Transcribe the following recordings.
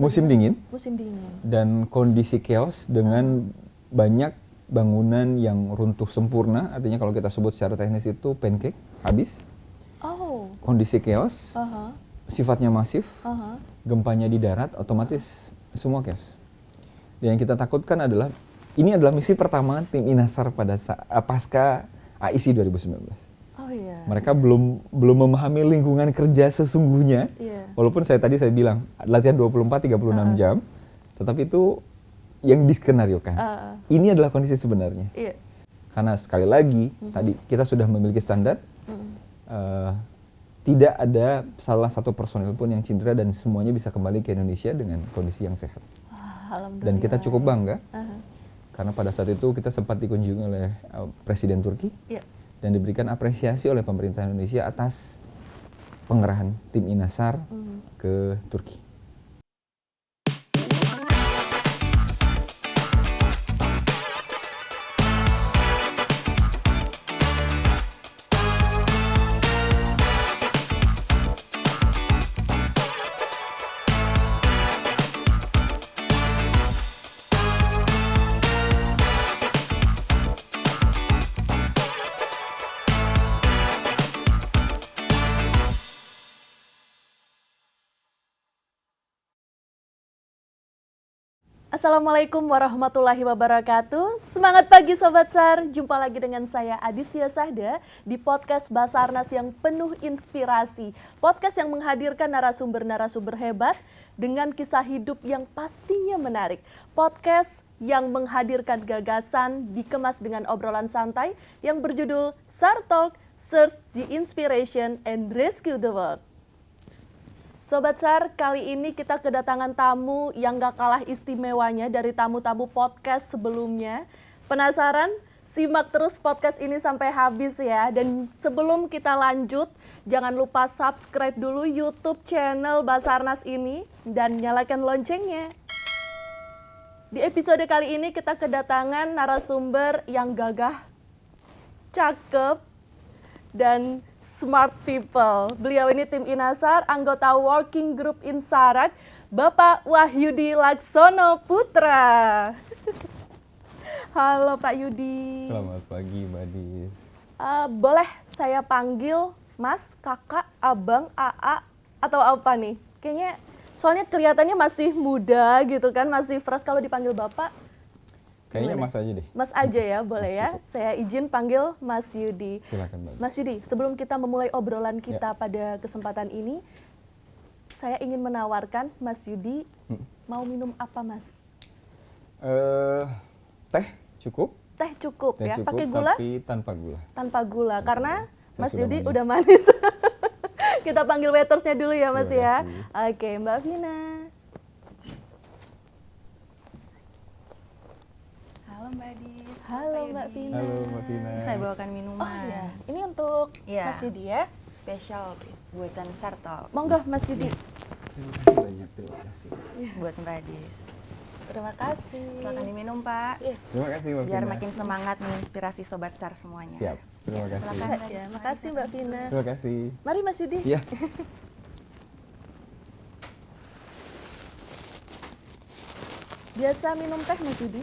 musim dingin. Musim dingin. Dan kondisi chaos dengan banyak bangunan yang runtuh sempurna. Artinya kalau kita sebut secara teknis itu pancake, habis. Oh. Kondisi chaos, sifatnya masif, gempanya di darat, otomatis semua chaos. Dan yang kita takutkan adalah, ini adalah misi pertama tim Inasar pada pasca AIC 2019. Oh iya. Mereka belum memahami lingkungan kerja sesungguhnya. Walaupun saya bilang latihan 24-36 jam, tetapi itu yang diskenariokan. Ini adalah kondisi sebenarnya. Karena sekali lagi tadi kita sudah memiliki standar, tidak ada salah satu personil pun yang cedera dan semuanya bisa kembali ke Indonesia dengan kondisi yang sehat. Dan kita cukup bangga karena pada saat itu kita sempat dikunjungi oleh Presiden Turki dan diberikan apresiasi oleh pemerintah Indonesia atas pengerahan tim Inasar ke Turki. Assalamualaikum warahmatullahi wabarakatuh. Semangat pagi Sobat SAR, jumpa lagi dengan saya Adistia Sahda di podcast Basarnas yang penuh inspirasi. Podcast yang menghadirkan narasumber-narasumber hebat dengan kisah hidup yang pastinya menarik. Podcast yang menghadirkan gagasan dikemas dengan obrolan santai yang berjudul SAR Talk, Search the Inspiration and Rescue the World. Sobat SAR, kali ini kita kedatangan tamu yang gak kalah istimewanya dari tamu-tamu podcast sebelumnya. Penasaran? Simak terus podcast ini sampai habis ya. Dan sebelum kita lanjut, jangan lupa subscribe dulu YouTube channel Basarnas ini dan nyalakan loncengnya. Di episode kali ini kita kedatangan narasumber yang gagah, cakep, dan smart people. Beliau ini tim Inasar, anggota Working Group Insarak, Bapak Wahyudi Laksono Putra. Halo Pak Yudi. Selamat pagi Mbak Dis. Boleh saya panggil Mas, Kakak, Abang, AA, atau apa nih? Kayaknya soalnya kelihatannya masih muda gitu kan, masih fresh. Kalau dipanggil Bapak, kayaknya gimana? Mas aja deh. Mas aja ya, boleh ya. Saya izin panggil Mas Yudi. Silakan Mbak. Mas Yudi, sebelum kita memulai obrolan kita pada kesempatan ini, saya ingin menawarkan Mas Yudi mau minum apa, Mas? Teh cukup. Teh cukup Teh ya. cukup, Pakai gula? tapi tanpa gula. Tanpa gula, karena Saya Mas sudah Yudi manis. udah manis. Kita panggil waitersnya dulu ya, Mas Terima ya. kasih. Oke, Mbak Vina. Halo Mbak Dis. Halo Mbak Vina. Halo Mbak Vina. Saya bawakan minuman. Oh iya, ini untuk Iya. Mas Yudi ya. Spesial buatan SAR Talk Monggo Mas Yudi. Terima kasih banyak, terima kasih. buat Mbak Dis. Terima kasih. Silakan diminum Pak. Iya. Terima kasih Mbak Biar Vina. makin semangat menginspirasi Sobat SAR semuanya. Siap. Terima kasih. Silakan Mbak Ya, Dis. makasih Mbak Vina. Terima kasih. Mari Mas Yudi. Iya. Biasa minum teh Mas Yudi?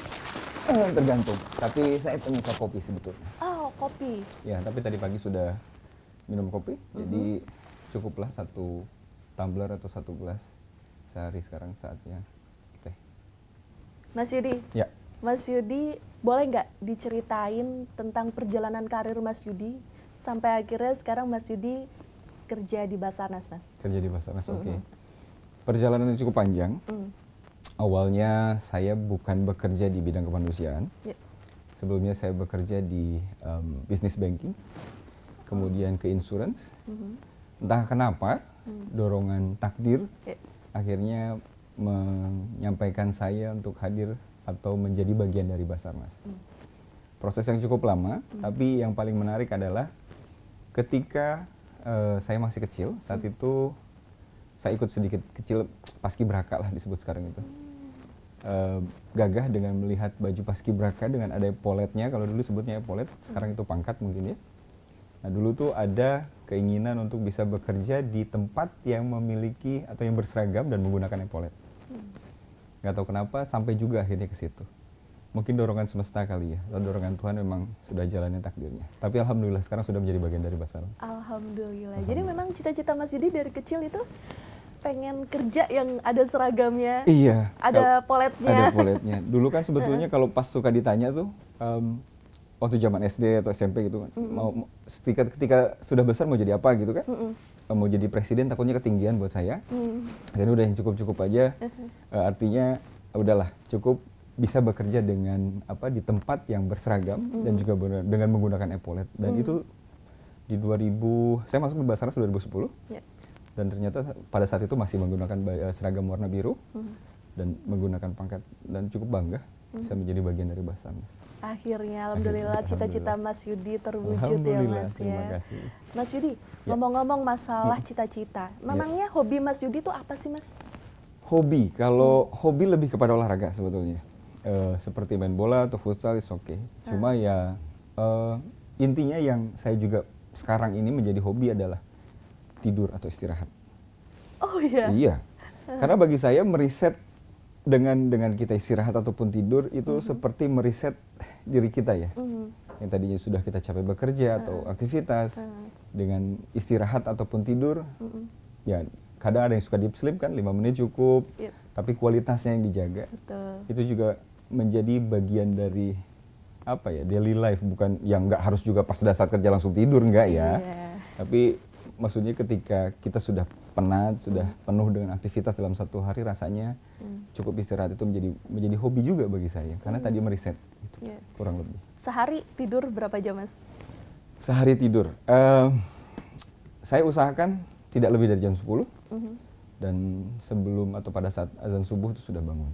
Tergantung. Tapi saya penyuka kopi sebetulnya. Oh, kopi. Ya, tapi tadi pagi sudah minum kopi, jadi cukuplah 1 tumbler atau 1 gelas sehari. Sekarang saatnya teh. Mas Yudi, Ya. Mas Yudi boleh nggak diceritain tentang perjalanan karir Mas Yudi sampai akhirnya sekarang Mas Yudi kerja di Basarnas, Mas? Kerja di Basarnas, oke. Perjalanannya cukup panjang. Awalnya saya bukan bekerja di bidang kemanusiaan. Ya. Sebelumnya saya bekerja di business banking, kemudian ke insurance. Entah kenapa, dorongan takdir Ya. akhirnya menyampaikan saya untuk hadir atau menjadi bagian dari Basarnas. Proses yang cukup lama, tapi yang paling menarik adalah ketika saya masih kecil, saat itu saya ikut sedikit kecil paskibraka lah disebut sekarang itu. Gagah dengan melihat baju paskibraka dengan ada epauletnya, kalau dulu sebutnya epaulet, sekarang itu pangkat mungkin ya. Nah dulu tuh ada keinginan untuk bisa bekerja di tempat yang memiliki atau yang berseragam dan menggunakan epaulet. Nggak tahu kenapa sampai juga akhirnya ke situ. Mungkin dorongan semesta kali ya, atau dorongan Tuhan memang sudah jalannya takdirnya. Tapi alhamdulillah sekarang sudah menjadi bagian dari Basarnas. Alhamdulillah. Jadi memang cita-cita Mas Yudi dari kecil itu pengen kerja yang ada seragamnya, Iya. ada poletnya. Ada poletnya. Dulu kan sebetulnya kalau pas suka ditanya tuh, waktu zaman SD atau SMP gitu kan, ketika sudah besar mau jadi apa gitu kan, mau jadi presiden takutnya ketinggian buat saya. Akhirnya udah yang cukup-cukup aja. Artinya udahlah cukup bisa bekerja dengan di tempat yang berseragam dan juga dengan menggunakan epaulet. Dan itu di 2000, saya masuk di Basarnas 2010. Ya. Dan ternyata pada saat itu masih menggunakan seragam warna biru dan menggunakan pangkat, dan cukup bangga bisa menjadi bagian dari Basarnas. Akhirnya alhamdulillah cita-cita Mas Yudi terwujud ya Alhamdulillah, Mas terima ya. kasih. Mas Yudi, Ya. ngomong-ngomong masalah cita-cita, memangnya hobi Mas Yudi itu apa sih Mas? Hobi, kalau hobi lebih kepada olahraga sebetulnya. Seperti main bola atau futsal is oke. Cuma ya intinya yang saya juga sekarang ini menjadi hobi adalah tidur atau istirahat. Oh iya. Iya. Karena bagi saya meriset dengan kita istirahat ataupun tidur itu seperti meriset diri kita ya. Yang tadinya sudah kita capek bekerja atau aktivitas, dengan istirahat ataupun tidur, ya kadang ada yang suka deep sleep kan 5 menit cukup, Yep. tapi kualitasnya yang dijaga. Betul. Itu juga menjadi bagian dari daily life, bukan yang nggak harus juga pas dasar kerja langsung tidur, nggak ya. Iya. Tapi maksudnya ketika kita sudah penat, sudah penuh dengan aktivitas dalam satu hari, rasanya cukup istirahat itu menjadi hobi juga bagi saya, karena tadi meriset gitu, Iya. kurang lebih. Sehari tidur berapa jam Mas? Sehari tidur, saya usahakan tidak lebih dari jam 10, dan sebelum atau pada saat azan subuh itu sudah bangun.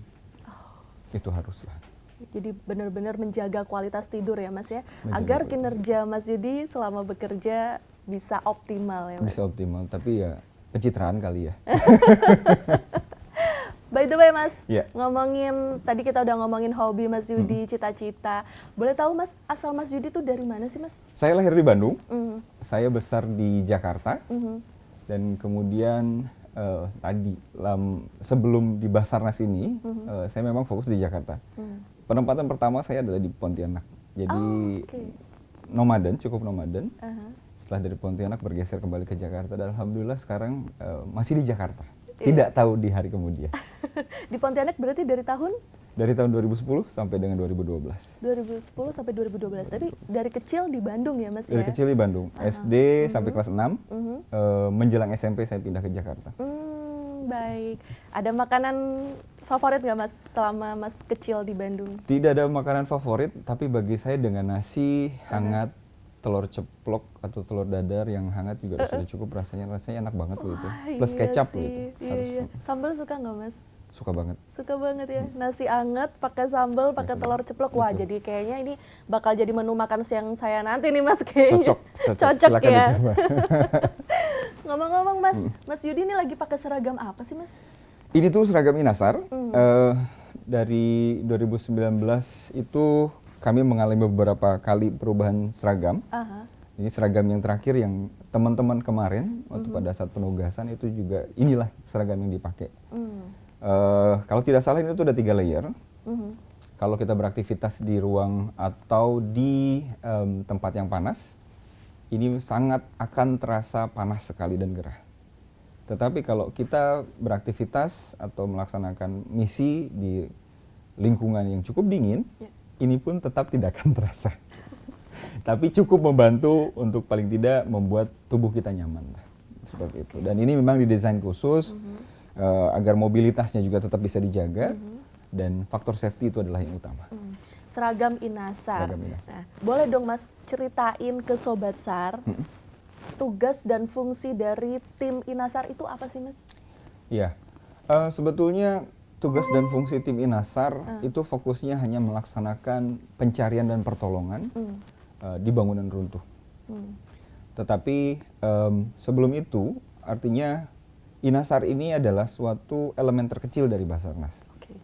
Itu haruslah. Jadi benar-benar menjaga kualitas tidur ya Mas ya, Menjaga agar kualitas. kinerja Mas Yudi selama bekerja bisa optimal ya Mas. Bisa optimal, tapi ya pencitraan kali ya. By the way Mas, Iya. ngomongin, tadi kita udah ngomongin hobi Mas Yudi, cita-cita. Boleh tahu Mas, asal Mas Yudi tuh dari mana sih Mas? Saya lahir di Bandung, Mhm, saya besar di Jakarta, mhm, dan kemudian sebelum di Basarnas ini, saya memang fokus di Jakarta. Penempatan pertama saya adalah di Pontianak. Jadi oke. cukup nomaden. Aha. Setelah dari Pontianak bergeser kembali ke Jakarta, dan alhamdulillah sekarang masih di Jakarta. Iya. Tidak tahu di hari kemudian. Di Pontianak berarti dari tahun Dari tahun 2010 sampai dengan 2012. 2010 sampai 2012. Tapi dari kecil di Bandung ya Mas Dari ya? kecil di Bandung, SD sampai kelas 6, menjelang SMP saya pindah ke Jakarta. Baik. Ada makanan favorit nggak Mas selama Mas kecil di Bandung? Tidak ada makanan favorit, tapi bagi saya dengan nasi hangat, telur ceplok atau telur dadar yang hangat juga sudah cukup, rasanya enak banget loh itu. Wah, Plus iya kecap loh sih. itu. Iya, Harus iya. Sambal suka nggak Mas? suka banget. Suka banget ya. Nasi anget pakai sambal, pakai telur ceplok. Wah, Betul. jadi kayaknya ini bakal jadi menu makan siang saya nanti nih Mas kayaknya. Cocok Cocok silakan ya. dicoba. Ngomong-ngomong Mas, Mas Yudi ini lagi pakai seragam apa sih Mas? Ini tuh seragam Inasar. Dari 2019 itu kami mengalami beberapa kali perubahan seragam. Aha. Ini seragam yang terakhir yang teman-teman kemarin waktu pada saat penugasan itu juga inilah seragam yang dipakai. Kalau tidak salah ini tuh ada 3 layer. Kalau kita beraktivitas di ruang atau di tempat yang panas, ini sangat akan terasa panas sekali dan gerah. Tetapi kalau kita beraktivitas atau melaksanakan misi di lingkungan yang cukup dingin, Ya. ini pun tetap tidak akan terasa. Tapi cukup membantu untuk paling tidak membuat tubuh kita nyaman lah. Seperti itu. Dan ini memang didesain khusus agar mobilitasnya juga tetap bisa dijaga, dan faktor safety itu adalah yang utama. Seragam Inasar. Seragam Inasar. Nah, boleh dong Mas ceritain ke Sobat SAR, tugas dan fungsi dari tim Inasar itu apa sih Mas? Iya, sebetulnya tugas dan fungsi tim Inasar itu fokusnya hanya melaksanakan pencarian dan pertolongan di bangunan runtuh. Tetapi sebelum itu, artinya Inasar ini adalah suatu elemen terkecil dari Basarnas Oke.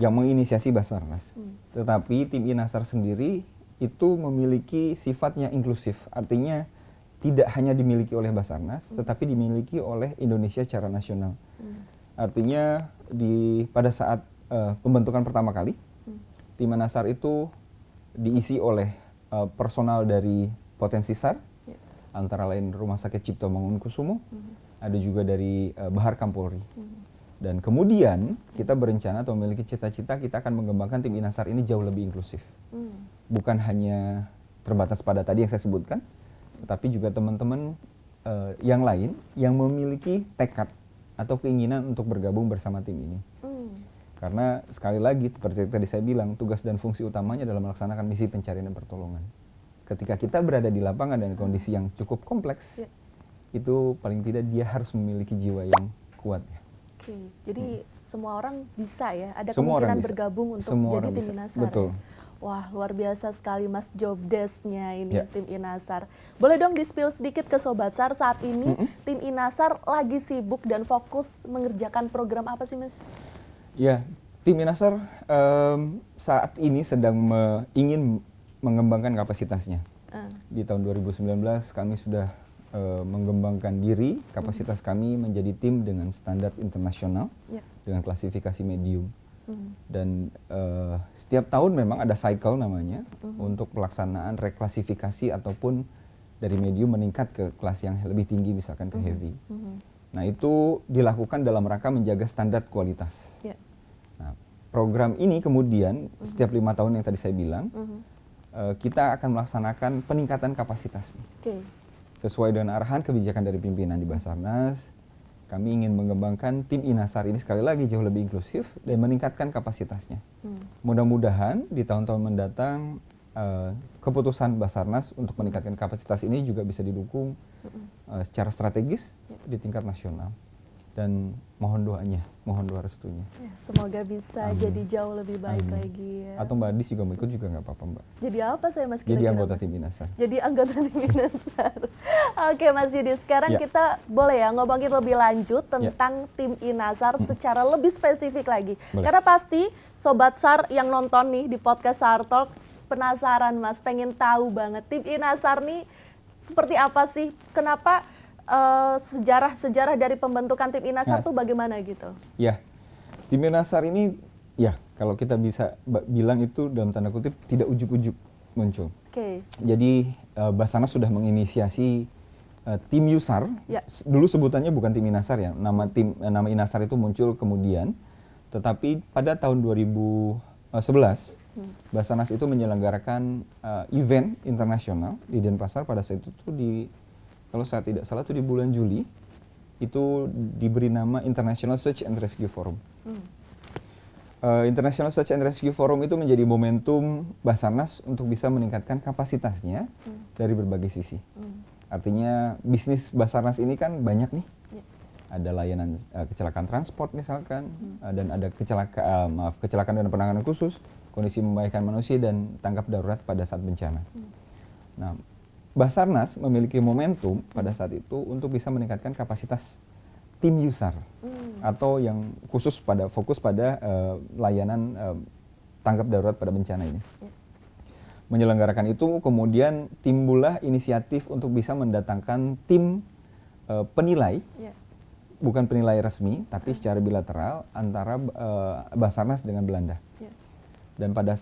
yang menginisiasi Basarnas. Tetapi tim Inasar sendiri itu memiliki sifatnya inklusif, artinya tidak hanya dimiliki oleh Basarnas, tetapi dimiliki oleh Indonesia secara nasional. Artinya pada saat pembentukan pertama kali, tim Anasar itu diisi oleh personal dari Potensi SAR, antara lain Rumah Sakit Cipto Mangunkusumo, ada juga dari Bahar Kampolri. Dan kemudian kita berencana atau memiliki cita-cita kita akan mengembangkan tim Inasar ini jauh lebih inklusif. Bukan hanya terbatas pada tadi yang saya sebutkan, tetapi juga teman-teman yang lain yang memiliki tekad atau keinginan untuk bergabung bersama tim ini. Karena sekali lagi seperti tadi saya bilang, tugas dan fungsi utamanya adalah melaksanakan misi pencarian dan pertolongan. Ketika kita berada di lapangan dan kondisi yang cukup kompleks, itu paling tidak dia harus memiliki jiwa yang kuat. Oke, jadi semua orang bisa ya, ada Semua kemungkinan orang bisa. bergabung untuk Semua jadi orang tim bisa. Inasar. Betul. Ya? Wah, luar biasa sekali Mas job desk-nya ini Ya. tim Inasar. Boleh dong di-spill sedikit ke Sobat SAR saat ini tim Inasar lagi sibuk dan fokus mengerjakan program apa sih Mas? Ya, tim Inasar saat ini sedang ingin mengembangkan kapasitasnya. Di tahun 2019 kami sudah mengembangkan diri, kapasitas kami menjadi tim dengan standar internasional, dengan klasifikasi medium. Dan setiap tahun memang ada cycle namanya untuk pelaksanaan reklasifikasi ataupun dari medium meningkat ke kelas yang lebih tinggi, misalkan ke heavy. Nah, itu dilakukan dalam rangka menjaga standar kualitas. Nah, program ini kemudian setiap 5 tahun yang tadi saya bilang, kita akan melaksanakan peningkatan kapasitas. Sesuai dengan arahan kebijakan dari pimpinan di Basarnas, kami ingin mengembangkan tim Inasar ini sekali lagi jauh lebih inklusif dan meningkatkan kapasitasnya. Mudah-mudahan di tahun-tahun mendatang keputusan Basarnas untuk meningkatkan kapasitas ini juga bisa didukung secara strategis di tingkat nasional. Dan mohon doanya, mohon doa restunya. Ya, semoga bisa jadi jauh lebih baik lagi ya. Atau Mbak Adis juga mau ikut juga nggak apa-apa Mbak. Jadi apa saya Mas Jadi kira-kira? anggota Mas? tim Inasar. Jadi anggota tim Inasar. Oke Mas Yudi, sekarang Ya. kita boleh ya ngomongin lebih lanjut tentang tim Inasar secara lebih spesifik lagi. Boleh. Karena pasti Sobat SAR yang nonton nih di podcast SAR Talk penasaran Mas, pengen tahu banget tim Inasar nih seperti apa sih? Kenapa sejarah dari pembentukan tim Inasar tuh bagaimana gitu? Ya, tim Inasar ini ya kalau kita bisa bilang itu dalam tanda kutip tidak ujuk-ujuk muncul. Jadi Basarnas sudah menginisiasi tim Yusar. Dulu sebutannya bukan tim Inasar ya, nama Inasar itu muncul kemudian. Tetapi pada tahun 2011 Basarnas itu menyelenggarakan event internasional di Denpasar pada saat itu tuh kalau saya tidak salah itu di bulan Juli, itu diberi nama International Search and Rescue Forum. International Search and Rescue Forum itu menjadi momentum Basarnas untuk bisa meningkatkan kapasitasnya dari berbagai sisi. Artinya bisnis Basarnas ini kan banyak nih. Ada layanan kecelakaan transport misalkan, dan ada kecelakaan dan penanganan khusus, kondisi membahayakan manusia dan tanggap darurat pada saat bencana. Nah, Basarnas memiliki momentum pada saat itu untuk bisa meningkatkan kapasitas tim Yusar atau yang fokus pada layanan tanggap darurat pada bencana ini. Menyelenggarakan itu kemudian timbullah inisiatif untuk bisa mendatangkan tim penilai, bukan penilai resmi tapi secara bilateral antara Basarnas dengan Belanda. Dan pada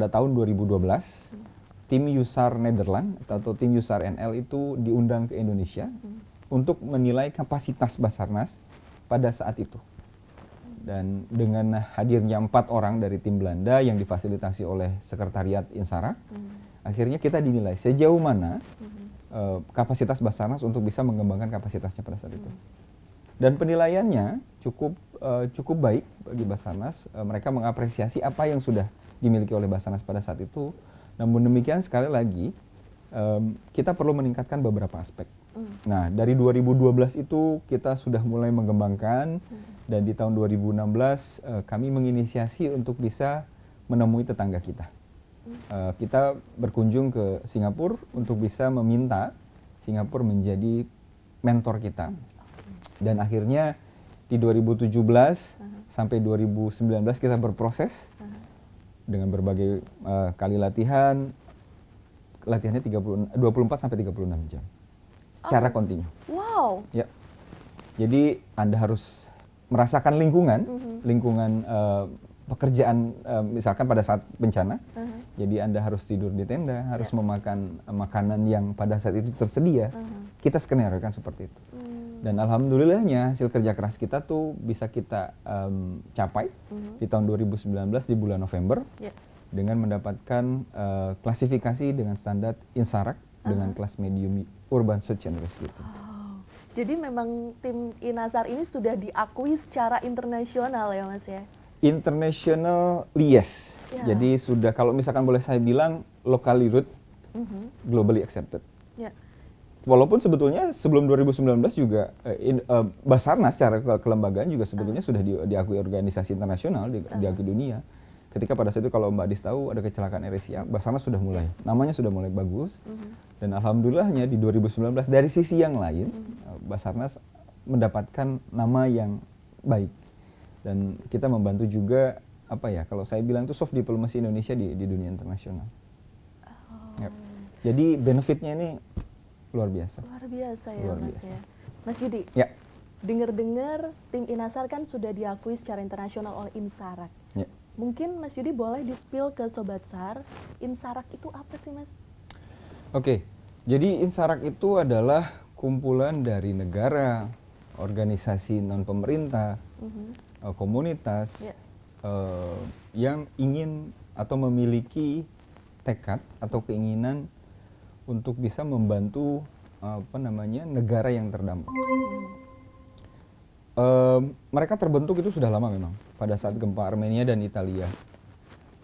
tahun 2012 tim Yusar Nederland atau tim Yusar NL itu diundang ke Indonesia untuk menilai kapasitas Basarnas pada saat itu. Dan dengan hadirnya 4 orang dari tim Belanda yang difasilitasi oleh Sekretariat Insarak, akhirnya kita dinilai sejauh mana kapasitas Basarnas untuk bisa mengembangkan kapasitasnya pada saat itu. Dan penilaiannya cukup baik bagi Basarnas. Mereka mengapresiasi apa yang sudah dimiliki oleh Basarnas pada saat itu. Namun demikian sekali lagi kita perlu meningkatkan beberapa aspek. Nah, dari 2012 itu kita sudah mulai mengembangkan dan di tahun 2016 kami menginisiasi untuk bisa menemui tetangga kita. Kita berkunjung ke Singapura untuk bisa meminta Singapura menjadi mentor kita. Dan akhirnya di 2017 sampai 2019 kita berproses dengan berbagai kali latihannya 24 sampai 36 jam secara kontinu. Wow. Ya. Jadi Anda harus merasakan lingkungan pekerjaan misalkan pada saat bencana. Jadi Anda harus tidur di tenda, harus memakan makanan yang pada saat itu tersedia. Kita skenariokan seperti itu. Dan alhamdulillahnya hasil kerja keras kita tuh bisa kita capai di tahun 2019 di bulan November dengan mendapatkan klasifikasi dengan standar INSARAG dengan kelas medium urban search and rescue. Jadi memang tim INASAR ini sudah diakui secara internasional ya Mas ya? International, yes. Ya. Jadi sudah, kalau misalkan boleh saya bilang, locally root, globally accepted. Ya. Walaupun sebetulnya sebelum 2019 juga Basarnas secara kelembagaan juga sebetulnya sudah diakui organisasi internasional, diakui dunia. Ketika pada saat itu kalau Mbak Adis tahu ada kecelakaan AirAsia, Basarnas sudah mulai, namanya sudah mulai bagus. Dan alhamdulillahnya di 2019 dari sisi yang lain, Basarnas mendapatkan nama yang baik. Dan kita membantu juga, apa ya, kalau saya bilang itu soft diplomacy Indonesia di dunia internasional. Yep. Jadi benefitnya ini luar biasa. Luar biasa ya Luar Mas biasa. ya. Mas Yudi, Ya. dengar-dengar tim INASAR kan sudah diakui secara internasional oleh INSARAG. Ya. Mungkin Mas Yudi boleh di-spill ke Sobat SAR, INSARAG itu apa sih Mas? Oke, jadi INSARAG itu adalah kumpulan dari negara, organisasi non-pemerintah, komunitas yang ingin atau memiliki tekad atau keinginan untuk bisa membantu negara yang terdampak. Mereka terbentuk itu sudah lama memang pada saat gempa Armenia dan Italia.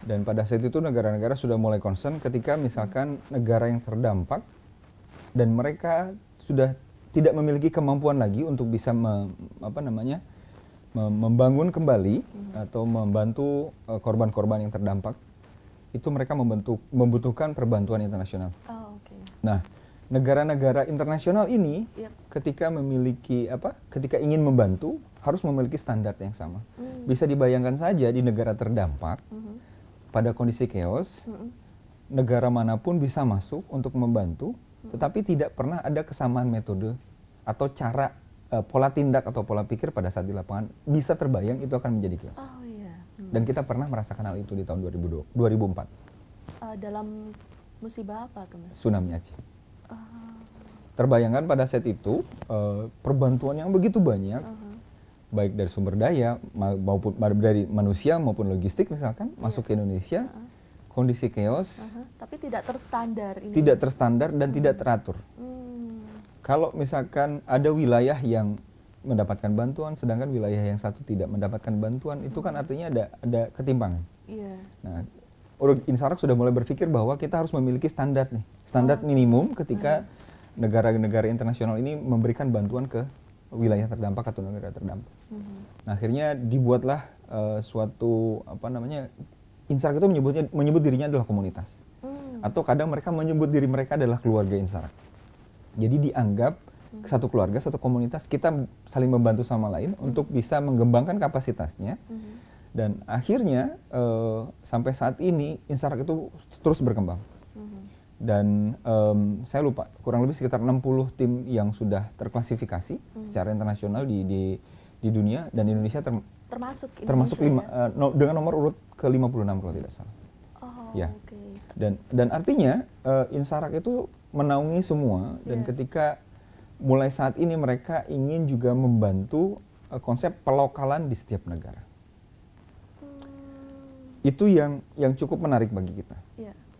Dan pada saat itu negara-negara sudah mulai concern ketika misalkan negara yang terdampak dan mereka sudah tidak memiliki kemampuan lagi untuk bisa membangun kembali atau membantu korban-korban yang terdampak, itu mereka membutuhkan perbantuan internasional. Oh, oke. Nah, negara-negara internasional ini ketika ketika ingin membantu harus memiliki standar yang sama. Bisa dibayangkan saja di negara terdampak pada kondisi chaos, negara manapun bisa masuk untuk membantu, tetapi tidak pernah ada kesamaan metode atau cara pola tindak atau pola pikir pada saat di lapangan bisa terbayang itu akan menjadi chaos. Oh iya. Dan kita pernah merasakan hal itu di tahun 2004. Dalam musibah apa tuh Mas? Tsunami Aceh. Terbayangkan pada saat itu perbantuan yang begitu banyak, baik dari sumber daya maupun dari manusia maupun logistik misalkan masuk ke Indonesia, kondisi chaos, tapi tidak terstandar ini. tidak terstandar dan tidak teratur. Kalau misalkan ada wilayah yang mendapatkan bantuan, sedangkan wilayah yang satu tidak mendapatkan bantuan, itu kan artinya ada ketimpangan. Iya. Nah, INSARAG sudah mulai berpikir bahwa kita harus memiliki standar nih, standar minimum ketika negara-negara internasional ini memberikan bantuan ke wilayah terdampak atau negara terdampak. Nah, akhirnya dibuatlah suatu INSARAG itu menyebut dirinya adalah komunitas, atau kadang mereka menyebut diri mereka adalah keluarga INSARAG. Jadi dianggap satu keluarga, satu komunitas, kita saling membantu sama lain untuk bisa mengembangkan kapasitasnya. Dan akhirnya sampai saat ini INSARAG itu terus berkembang. Dan saya lupa, kurang lebih sekitar 60 tim yang sudah terklasifikasi secara internasional di dunia, dan Indonesia termasuk dengan nomor urut ke 56 kalau tidak salah. Oh, ya. okay. Dan artinya INSARAG itu menaungi semua, dan ketika mulai saat ini mereka ingin juga membantu konsep pelokalan di setiap negara. Itu yang cukup menarik bagi kita.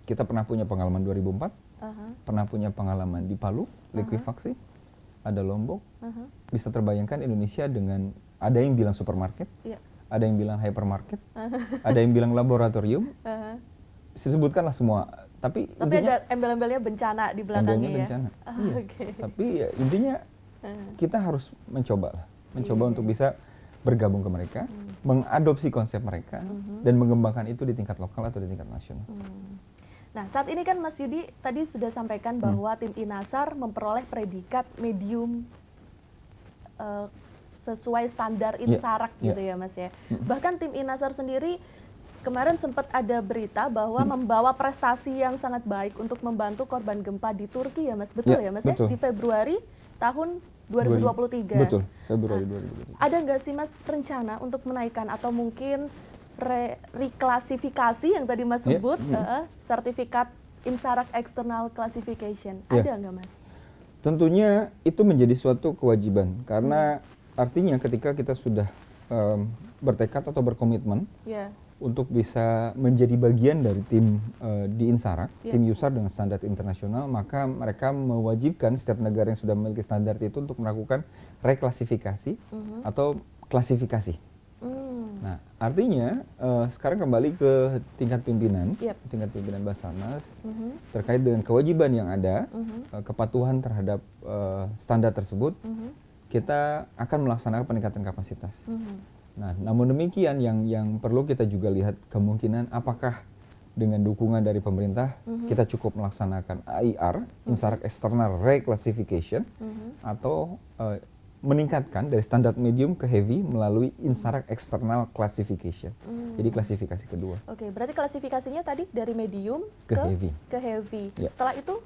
Kita pernah punya pengalaman 2004, pernah punya pengalaman di Palu, likuifaksi, ada Lombok. Bisa terbayangkan Indonesia dengan, ada yang bilang supermarket, ada yang bilang hypermarket, ada yang bilang laboratorium, disebutkanlah semua. Tapi ada embel-embelnya bencana di belakangnya ya? Bencana. Iya. Okay. Tapi ya, intinya kita harus mencoba untuk bisa bergabung ke mereka, mengadopsi konsep mereka, dan mengembangkan itu di tingkat lokal atau di tingkat nasional. Nah, saat ini kan Mas Yudi tadi sudah sampaikan bahwa tim INASAR memperoleh predikat medium sesuai standar INSARAG gitu ya Mas ya. Bahkan tim INASAR sendiri kemarin sempat ada berita bahwa membawa prestasi yang sangat baik untuk membantu korban gempa di Turki ya Mas. Betul ya Mas betul. ya? Di Februari tahun 2023. Betul, Februari 2023. Ada nggak sih Mas rencana untuk menaikkan atau mungkin reklasifikasi yang tadi Mas Iya, sebut, sertifikat Insarak External Classification? Iya. Ada nggak Mas? Tentunya itu menjadi suatu kewajiban karena artinya ketika kita sudah bertekad atau berkomitmen Ya. untuk bisa menjadi bagian dari tim di Insarak, Ya. tim USAR dengan standar internasional, maka mereka mewajibkan setiap negara yang sudah memiliki standar itu untuk melakukan reklasifikasi atau klasifikasi. Nah, artinya sekarang kembali ke tingkat pimpinan, Yep. tingkat pimpinan Basarnas terkait dengan kewajiban yang ada, kepatuhan terhadap standar tersebut, kita akan melaksanakan peningkatan kapasitas. Nah, namun demikian yang perlu kita juga lihat kemungkinan apakah dengan dukungan dari pemerintah kita cukup melaksanakan AIR, Insarak External Reclassification, atau meningkatkan dari standar medium ke heavy melalui Insarak External Classification. Jadi klasifikasi kedua. Oke, berarti klasifikasinya tadi dari medium Ke heavy. Ke heavy. Ya. Setelah itu?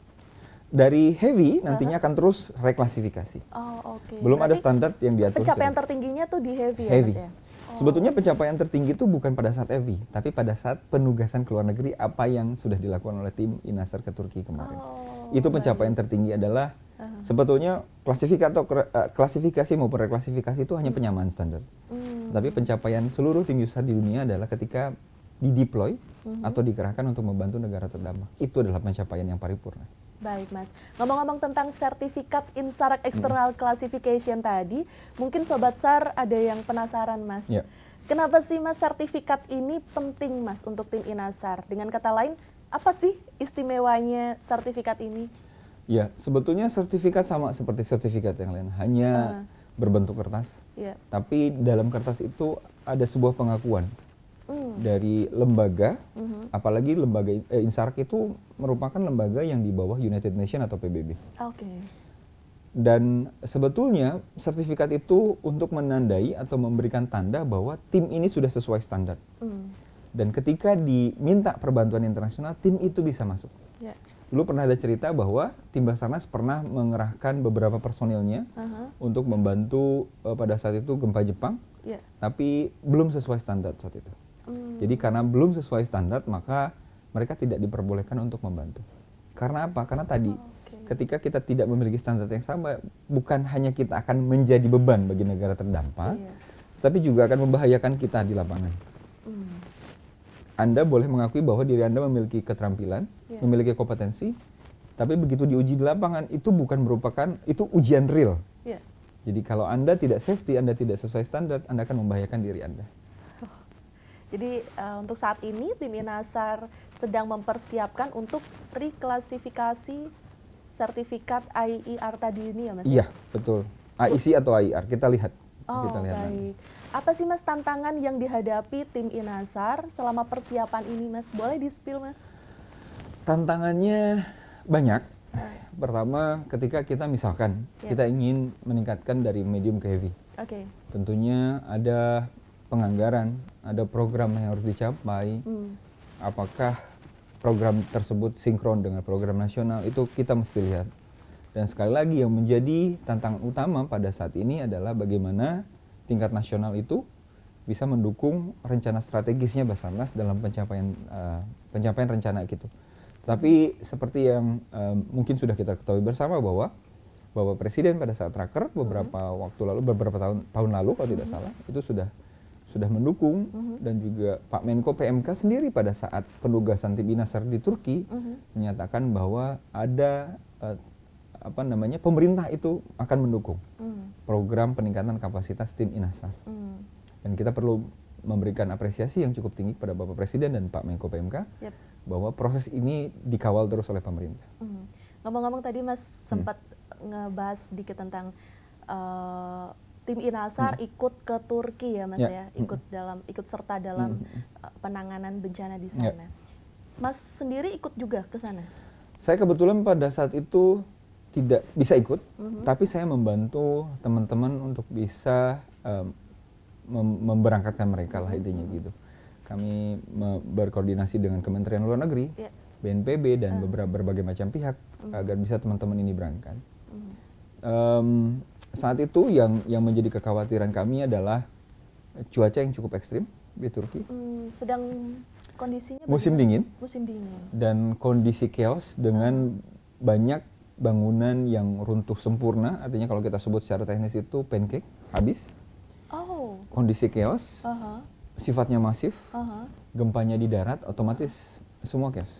Dari heavy nantinya akan terus reklasifikasi. Oh, oke. Belum ada Berarti standar yang diatur. pencapaian sudah. tertingginya tuh di heavy, Heavy. ya Mas ya? Sebetulnya pencapaian tertinggi itu bukan pada saat heavy, tapi pada saat penugasan ke luar negeri apa yang sudah dilakukan oleh tim Inasar ke Turki kemarin. Itu pencapaian tertinggi adalah sebetulnya klasifikasi maupun reklasifikasi itu hanya penyamaan standar. Tapi pencapaian seluruh tim USAR di dunia adalah ketika dideploy atau dikerahkan untuk membantu negara terdampak. Itu adalah pencapaian yang paripurna. Baik Mas, ngomong-ngomong tentang sertifikat Insarak External Classification tadi, mungkin Sobat SAR ada yang penasaran Mas. Ya. Kenapa sih Mas sertifikat ini penting Mas untuk tim Inasar? Dengan kata lain, apa sih istimewanya sertifikat ini? Ya, sebetulnya sertifikat sama seperti sertifikat yang lain, hanya berbentuk kertas. Ya. Tapi dalam kertas itu ada sebuah pengakuan dari lembaga, apalagi lembaga Insarak itu merupakan lembaga yang di bawah United Nations atau PBB. Oke. Dan sebetulnya sertifikat itu untuk menandai atau memberikan tanda bahwa tim ini sudah sesuai standar. Dan ketika diminta perbantuan internasional, tim itu bisa masuk. Ya. Dulu pernah ada cerita bahwa tim Basarnas pernah mengerahkan beberapa personilnya untuk membantu pada saat itu gempa Jepang, Ya. tapi belum sesuai standar saat itu. Jadi karena belum sesuai standar, maka mereka tidak diperbolehkan untuk membantu. Karena apa? Karena tadi ketika kita tidak memiliki standar yang sama, bukan hanya kita akan menjadi beban bagi negara terdampak, tapi juga akan membahayakan kita di lapangan. Anda boleh mengakui bahwa diri Anda memiliki keterampilan, memiliki kompetensi, tapi begitu diuji di lapangan itu bukan merupakan, itu ujian real. Ya. Jadi kalau Anda tidak safety, Anda tidak sesuai standar, Anda akan membahayakan diri Anda. Jadi untuk saat ini tim Inasar sedang mempersiapkan untuk reklasifikasi sertifikat AIR tadi ini ya Mas? Iya, betul. AIC atau AIR, kita lihat. Oh, Kita lihat baik. Apa sih Mas tantangan yang dihadapi tim Inasar selama persiapan ini Mas? Boleh di-spill Mas? Tantangannya banyak. Pertama, ketika kita misalkan kita ingin meningkatkan dari medium ke heavy. Oke. Tentunya ada penganggaran, ada program yang harus dicapai. Apakah program tersebut sinkron dengan program nasional, itu kita mesti lihat. Dan sekali lagi yang menjadi tantangan utama pada saat ini adalah bagaimana tingkat nasional itu bisa mendukung rencana strategisnya Basarnas dalam pencapaian rencana gitu. Tapi seperti yang mungkin sudah kita ketahui bersama bahwa Bapak Presiden pada saat raker beberapa tahun lalu kalau tidak salah, itu sudah mendukung, dan juga Pak Menko PMK sendiri pada saat penugasan tim Inasar di Turki menyatakan bahwa ada pemerintah itu akan mendukung program peningkatan kapasitas tim Inasar. Dan kita perlu memberikan apresiasi yang cukup tinggi kepada Bapak Presiden dan Pak Menko PMK bahwa proses ini dikawal terus oleh pemerintah. Ngomong-ngomong tadi Mas sempat ngebahas sedikit tentang tim Inasar ikut ke Turki ya Mas ya, ikut serta dalam penanganan bencana di sana. Mas sendiri ikut juga ke sana? Saya kebetulan pada saat itu tidak bisa ikut, tapi saya membantu teman-teman untuk bisa memberangkatkan mereka lah intinya gitu. Kami berkoordinasi dengan Kementerian Luar Negeri, BNPB dan berbagai macam pihak agar bisa teman-teman ini berangkat. saat itu yang menjadi kekhawatiran kami adalah cuaca yang cukup ekstrim di Turki, Sedang kondisinya musim bagaimana? dingin, Musim dingin. dan kondisi chaos dengan banyak bangunan yang runtuh sempurna. Artinya kalau kita sebut secara teknis itu pancake, habis. Oh. Kondisi chaos, Aha. sifatnya masif, Aha. gempanya di darat, otomatis semua chaos.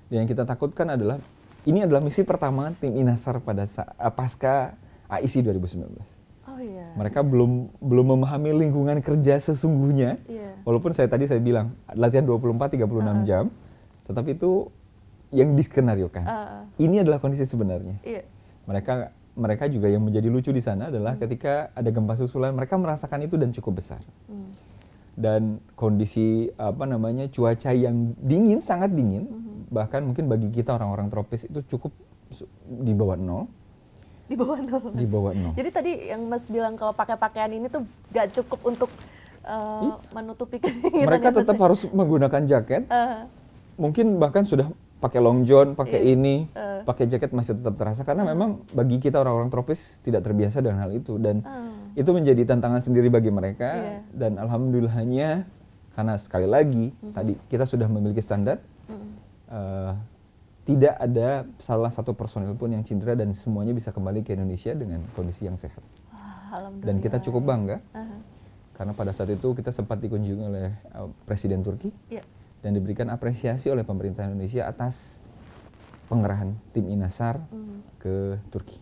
Dan yang kita takutkan adalah, ini adalah misi pertama tim Inasar pada pasca AIC 2019. Oh iya. Mereka belum memahami lingkungan kerja sesungguhnya. Iya. Walaupun saya bilang latihan 24-36 jam, tetapi itu yang diskenariokan. Ini adalah kondisi sebenarnya. Iya. Mereka juga yang menjadi lucu di sana adalah ketika ada gempa susulan, mereka merasakan itu dan cukup besar. Dan kondisi cuaca yang dingin, sangat dingin, bahkan mungkin bagi kita orang-orang tropis itu cukup di bawah 0. Di bawah 0, Mas. Di bawah 0. Jadi tadi yang Mas bilang kalau pakai pakaian ini tuh gak cukup untuk menutupi keinginan. Mereka tetap harus menggunakan jaket. Mungkin bahkan sudah pakai long john, pakai ini, pakai jaket masih tetap terasa karena memang bagi kita orang-orang tropis tidak terbiasa dengan hal itu, dan itu menjadi tantangan sendiri bagi mereka. Dan alhamdulillahnya karena sekali lagi tadi kita sudah memiliki standar, tidak ada salah satu personil pun yang cedera dan semuanya bisa kembali ke Indonesia dengan kondisi yang sehat. Dan kita cukup bangga karena pada saat itu kita sempat dikunjungi oleh Presiden Turki. Dan diberikan apresiasi oleh pemerintah Indonesia atas pengerahan tim Inasar ke Turki.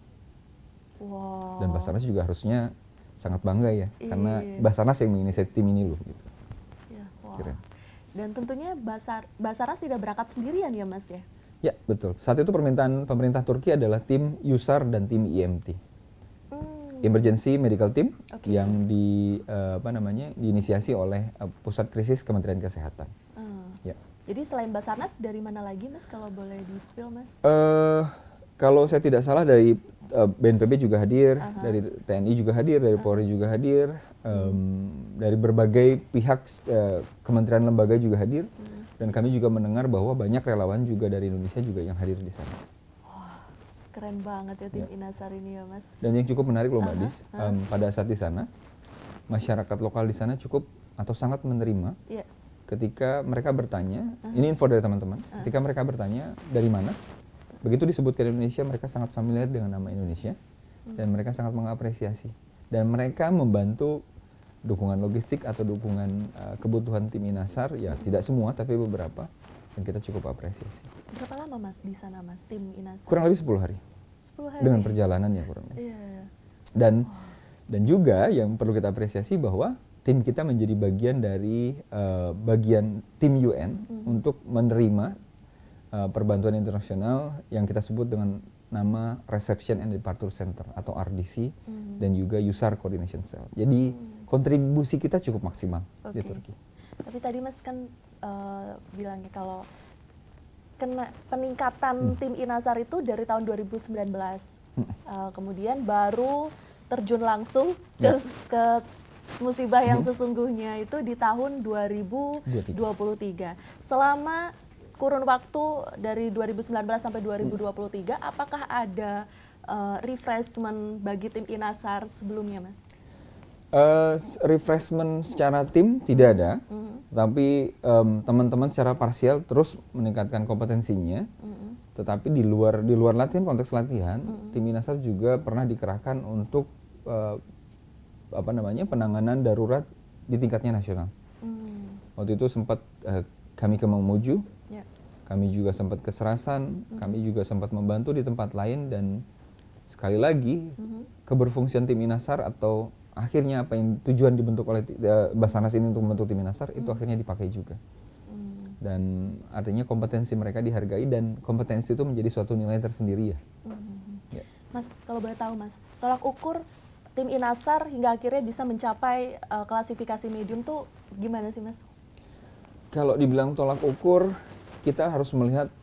Wow. Dan Basarnas juga harusnya sangat bangga ya, karena Iya. Basarnas yang menginisiasi tim ini loh. Gitu. Ya, wow. Kira. Dan tentunya Basarnas tidak berangkat sendirian ya Mas ya? Ya betul. Saat itu permintaan pemerintah Turki adalah tim USAR dan tim IMT, Emergency Medical Team, yang diinisiasi oleh Pusat Krisis Kementerian Kesehatan. Ya. Jadi selain Basarnas dari mana lagi Mas kalau boleh di-spill Mas? Kalau saya tidak salah dari BNPB juga hadir, dari TNI juga hadir, dari Polri juga hadir, dari berbagai pihak kementerian lembaga juga hadir, dan kami juga mendengar bahwa banyak relawan juga dari Indonesia juga yang hadir di sana. Wah, keren banget ya tim Inasar ini ya Mas. Dan yang cukup menarik loh Mbak Dis, pada saat di sana masyarakat lokal di sana cukup atau sangat menerima. Ketika mereka bertanya, ini info dari teman-teman, ketika mereka bertanya dari mana, begitu disebutkan Indonesia, mereka sangat familiar dengan nama Indonesia, dan mereka sangat mengapresiasi. Dan mereka membantu dukungan logistik atau dukungan kebutuhan tim Inasar, ya tidak semua, tapi beberapa, dan kita cukup apresiasi. Berapa lama Mas di sana Mas, tim Inasar? Kurang lebih 10 hari. 10 hari? Dengan perjalanannya kurang lebih. Iya. Dan juga yang perlu kita apresiasi bahwa tim kita menjadi bagian dari bagian tim UN untuk menerima perbantuan internasional yang kita sebut dengan nama Reception and Departure Center atau RDC, dan juga USAR Coordination Cell. Jadi kontribusi kita cukup maksimal di Turki. Tapi tadi Mas kan bilangnya kalau peningkatan tim Inasar itu dari tahun 2019, kemudian baru terjun langsung ke musibah yang sesungguhnya itu di tahun 2023. Selama kurun waktu dari 2019 sampai 2023, apakah ada refreshment bagi tim Inasar sebelumnya, Mas? Refreshment secara tim tidak ada, tapi teman-teman secara parsial terus meningkatkan kompetensinya. Tetapi di luar latihan, konteks latihan, tim Inasar juga pernah dikerahkan untuk penanganan darurat di tingkatnya nasional. Waktu itu sempat kami ke Mamuju, kami juga sempat ke Serasan, kami juga sempat membantu di tempat lain, dan sekali lagi keberfungsian tim Inasar atau akhirnya apa yang tujuan dibentuk oleh Basarnas ini untuk membentuk tim Inasar itu akhirnya dipakai juga. Dan artinya kompetensi mereka dihargai, dan kompetensi itu menjadi suatu nilai tersendiri ya. Mas, kalau boleh tahu Mas, tolak ukur tim Inasar hingga akhirnya bisa mencapai klasifikasi medium tuh gimana sih Mas? Kalau dibilang tolak ukur, kita harus melihat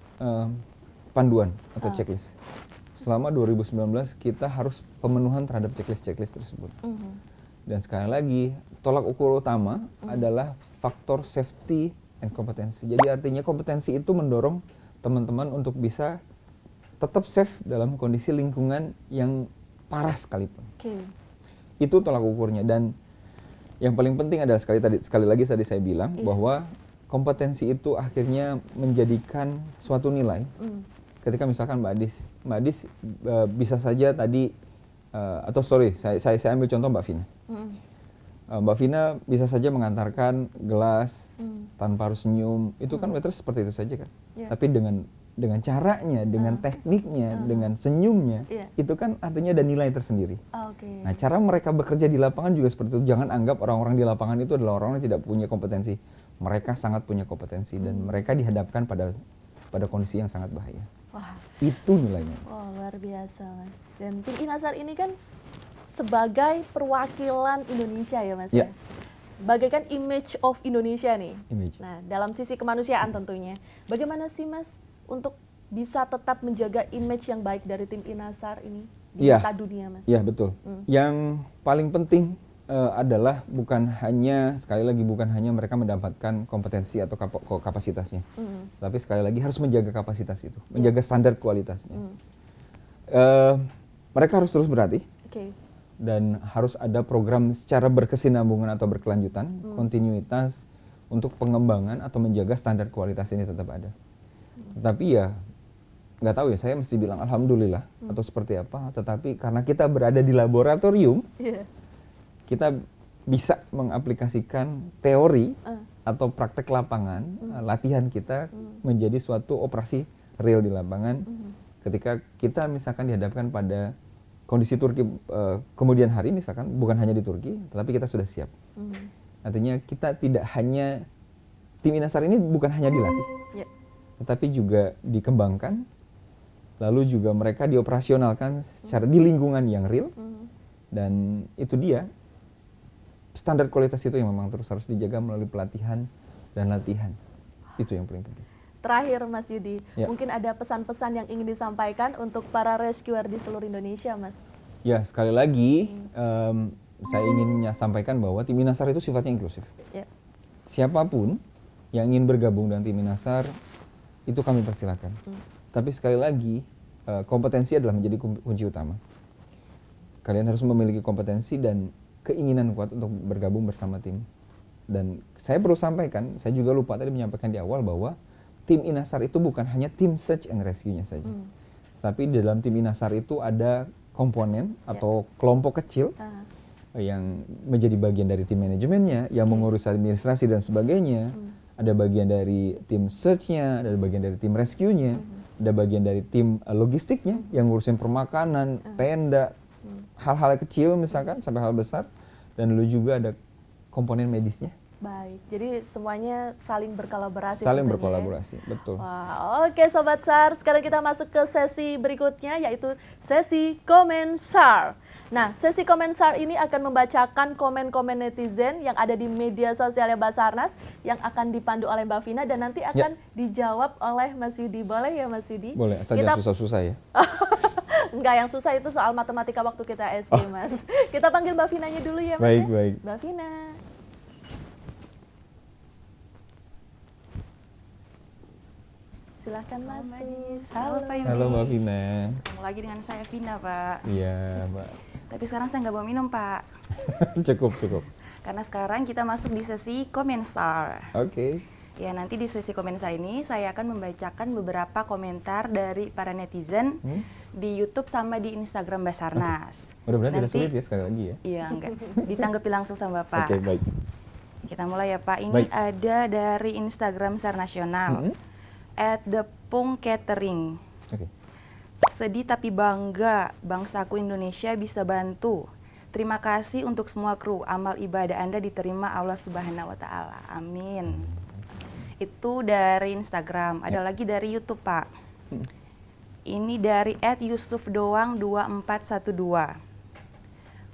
panduan atau checklist. Selama 2019 kita harus pemenuhan terhadap checklist tersebut. Dan sekali lagi, tolak ukur utama adalah faktor safety and kompetensi. Jadi artinya kompetensi itu mendorong teman-teman untuk bisa tetap safe dalam kondisi lingkungan yang parah sekalipun. Oke. Itu tolak ukurnya. Dan yang paling penting adalah sekali lagi tadi saya bilang bahwa kompetensi itu akhirnya menjadikan suatu nilai. Ketika misalkan Mbak Adis bisa saja tadi saya ambil contoh Mbak Vina. Mbak Vina bisa saja mengantarkan gelas tanpa harus senyum, itu kan waiters seperti itu saja kan. Tapi dengan caranya, dengan tekniknya, dengan senyumnya, itu kan artinya ada nilai tersendiri. Nah, cara mereka bekerja di lapangan juga seperti itu. Jangan anggap orang-orang di lapangan itu adalah orang yang tidak punya kompetensi. Mereka sangat punya kompetensi dan mereka dihadapkan pada kondisi yang sangat bahaya. Wah. Itu nilainya. Wah, luar biasa, Mas. Dan tim Inasar ini kan sebagai perwakilan Indonesia ya, Mas. Ya. Bagaikan image of Indonesia nih. Image. Nah, dalam sisi kemanusiaan tentunya. Bagaimana sih, Mas, untuk bisa tetap menjaga image yang baik dari tim Inasar ini di mata dunia, Mas? Iya, betul. Yang paling penting adalah bukan hanya mereka mendapatkan kompetensi atau kapasitasnya, tapi sekali lagi harus menjaga kapasitas itu, menjaga standar kualitasnya. Mereka harus terus berlatih, dan harus ada program secara berkesinambungan atau berkelanjutan, kontinuitas untuk pengembangan atau menjaga standar kualitas ini tetap ada. Tetapi ya nggak tahu ya, saya mesti bilang alhamdulillah atau seperti apa. Tetapi karena kita berada di laboratorium, kita bisa mengaplikasikan teori atau praktek lapangan, latihan kita menjadi suatu operasi real di lapangan. Ketika kita misalkan dihadapkan pada kondisi Turki kemudian hari, misalkan bukan hanya di Turki, tetapi kita sudah siap. Artinya kita tidak hanya, tim Inasar ini bukan hanya dilatih, tetapi juga dikembangkan, lalu juga mereka dioperasionalkan secara di lingkungan yang real, dan itu dia. Standar kualitas itu yang memang terus harus dijaga melalui pelatihan dan latihan. Itu yang paling penting. Terakhir, Mas Yudi, mungkin ada pesan-pesan yang ingin disampaikan untuk para rescuer di seluruh Indonesia, Mas? Ya, sekali lagi saya ingin sampaikan bahwa tim Inasar itu sifatnya inklusif. Siapapun yang ingin bergabung dengan tim Inasar, itu kami persilakan. Tapi sekali lagi, kompetensi adalah menjadi kunci utama. Kalian harus memiliki kompetensi dan keinginan kuat untuk bergabung bersama tim. Dan saya perlu sampaikan, saya juga lupa tadi menyampaikan di awal bahwa tim Inasar itu bukan hanya tim search and rescue-nya saja. Tapi di dalam tim Inasar itu ada komponen atau kelompok kecil yang menjadi bagian dari tim manajemennya, yang mengurus administrasi dan sebagainya. Ada bagian dari tim search-nya, ada bagian dari tim rescue-nya, ada bagian dari tim logistiknya yang ngurusin permakanan, tenda, hal-hal kecil misalkan sampai hal besar, dan lalu juga ada komponen medisnya. Baik, jadi semuanya saling berkolaborasi. Saling tentunya, berkolaborasi, betul. Wah, oke Sobat SAR, sekarang kita masuk ke sesi berikutnya, yaitu sesi Komen SAR. Nah, sesi Komen SAR ini akan membacakan komen-komen netizen yang ada di media sosialnya Basarnas yang akan dipandu oleh Mbak Vina dan nanti akan dijawab oleh Mas Yudi. Boleh ya Mas Yudi? Boleh, asal jangan susah-susah ya. Enggak, yang susah itu soal matematika waktu kita SD, Mas. Kita panggil Mbak Vinanya dulu ya, Mas. Baik, ya? baik. Mbak Vina. Silahkan Halo, masuk. Mbak Adis. Halo. Pak Yudi. Halo Mbak Vina. Ketemu lagi dengan saya Vina, Pak. Iya, Mbak. Tapi sekarang saya nggak bawa minum, Pak. Cukup. Karena sekarang kita masuk di sesi Komensar. Oke. Ya, nanti di sesi Komensar ini saya akan membacakan beberapa komentar dari para netizen di YouTube sama di Instagram Basarnas. Mudah-mudahan tidak Nanti- sulit ya sekali lagi ya. Iya, enggak. Ditanggapi langsung sama Bapak. Oke, baik. Kita mulai ya, Pak. Ini Baik. ada dari Instagram SAR Nasional. @thepungcatering. Oke. Sedih tapi bangga, bangsaku Indonesia bisa bantu. Terima kasih untuk semua kru. Amal ibadah Anda diterima Allah Subhanahu wa taala. Amin. Itu dari Instagram. Ada lagi dari YouTube, Pak. Ini dari @yusufdoang2412.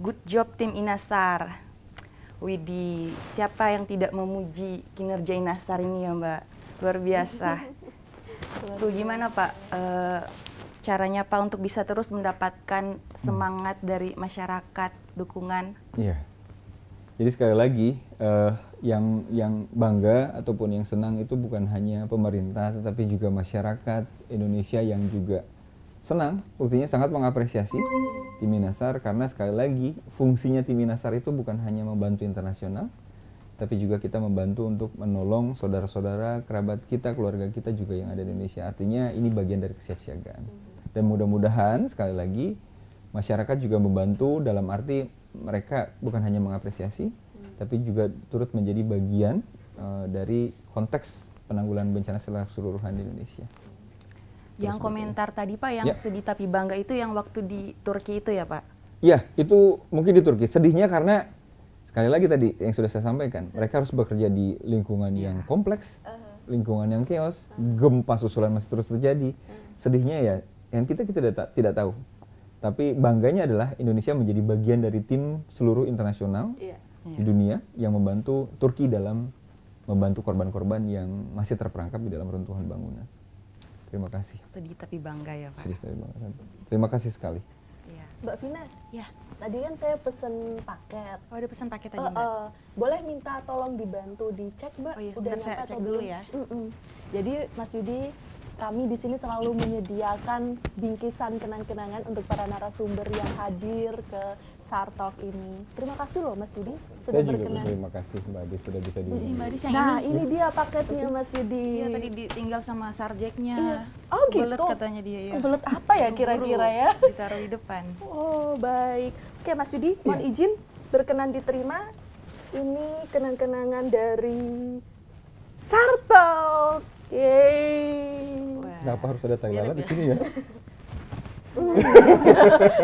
Good job tim Inasar. Widih, siapa yang tidak memuji kinerja Inasar ini ya, Mbak? Luar biasa. Tuh gimana Pak caranya Pak untuk bisa terus mendapatkan semangat dari masyarakat, dukungan? Iya. Jadi sekali lagi yang bangga ataupun yang senang itu bukan hanya pemerintah tetapi juga masyarakat Indonesia yang juga senang, buktinya sangat mengapresiasi tim Inasar karena sekali lagi fungsinya tim Inasar itu bukan hanya membantu internasional, tapi juga kita membantu untuk menolong saudara-saudara, kerabat kita, keluarga kita juga yang ada di Indonesia. Artinya ini bagian dari kesiapsiagaan. Dan mudah-mudahan sekali lagi masyarakat juga membantu dalam arti mereka bukan hanya mengapresiasi, tapi juga turut menjadi bagian dari konteks penanggulangan bencana secara keseluruhan di Indonesia. Yang komentar tadi Pak, yang Ya. sedih tapi bangga itu yang waktu di Turki itu ya Pak? Ya, itu mungkin di Turki. Sedihnya karena sekali lagi tadi yang sudah saya sampaikan, mereka harus bekerja di lingkungan yang kompleks, lingkungan yang chaos, gempa susulan masih terus terjadi. Sedihnya ya, yang kita tidak tahu. Tapi bangganya adalah Indonesia menjadi bagian dari tim seluruh internasional Iya. di dunia yang membantu Turki dalam membantu korban-korban yang masih terperangkap di dalam runtuhan bangunan. Terima kasih. Sedih tapi bangga ya Pak? Sedih sekali banget. Terima kasih sekali. Iya. Mbak Vina, Ya. tadi kan saya pesen paket. Oh ada pesan paket tadi Mbak? Boleh minta tolong dibantu dicek, Mbak? Oh iya, Udah sebentar saya nyampe cek atau dulu belum? ya. Jadi Mas Yudi, kami di sini selalu menyediakan bingkisan kenang-kenangan untuk para narasumber yang hadir ke Sartalk ini. Terima kasih loh Mas Yudi sudah Saya juga berkenan. berterima kasih Mbak Adi sudah bisa Ini sih diundang. Mbak Adis yang Nah, ini. ini dia paketnya Mas Yudi. Iya tadi ditinggal sama sarjeknya. Iya. Oh, Kebelet gitu? katanya dia ya. Kebelet apa ya kira-kira ya? Ditaruh di depan. Oh, baik. Oke, Mas Yudi, mohon izin berkenan diterima. Ini kenang-kenangan dari Sartalk. Yeay. Wah. Kenapa harus ada tai lala di sini ya?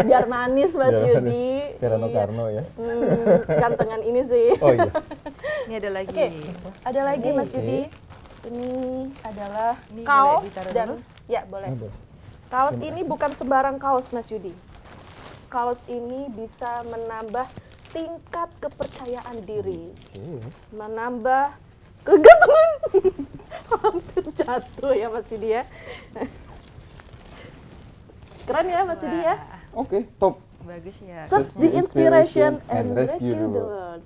Biar manis Mas Biar Yudi. Karano Iya. Karno ya. Gantengan ini sih. Oh iya. Ini ada lagi. Oke, ada lagi Mas Oke. Yudi. Ini adalah Ini kaos boleh ditaruh dan dulu? ya boleh. Oh, boleh. Kaos Terima ini kasih. bukan sembarang kaos Mas Yudi. Kaos ini bisa menambah tingkat kepercayaan diri, Oke. menambah kegantengan. Hampir jatuh ya Mas Yudi ya. Keren ya Mas Yudi ya. Wah, Oke, top. bagus ya. Search the inspiration and rescue the world.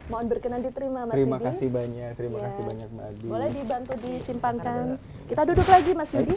Mohon berkenan diterima Mas Terima Yudi. kasih banyak, terima Ya. kasih banyak Mbak Adi. Boleh dibantu disimpankan. Kita duduk lagi Mas Yudi.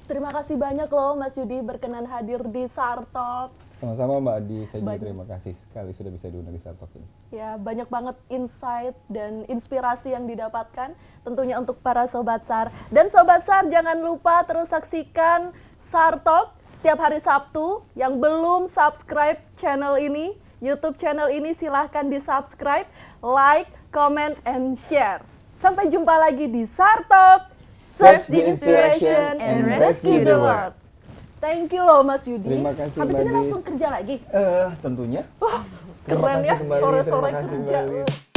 Terima kasih banyak loh Mas Yudi berkenan hadir di Sartalk. Sama-sama Mbak Adi, saya juga Banyak. terima kasih sekali sudah bisa diundang di Sartalk ini. Ya, banyak banget insight dan inspirasi yang didapatkan tentunya untuk para Sobat SAR. Dan Sobat SAR jangan lupa terus saksikan Sartalk setiap hari Sabtu. Yang belum subscribe channel ini, YouTube channel ini silahkan di-subscribe, like, comment, and share. Sampai jumpa lagi di Sartalk. Search the inspiration and rescue the world. Thank you loh Mas Yudi. Terima kasih, Habis Mbak ini Di. langsung kerja lagi. Tentunya. Wah, Terima keren kasih ya kembali, sore-sore terima kasih kerja. kembali.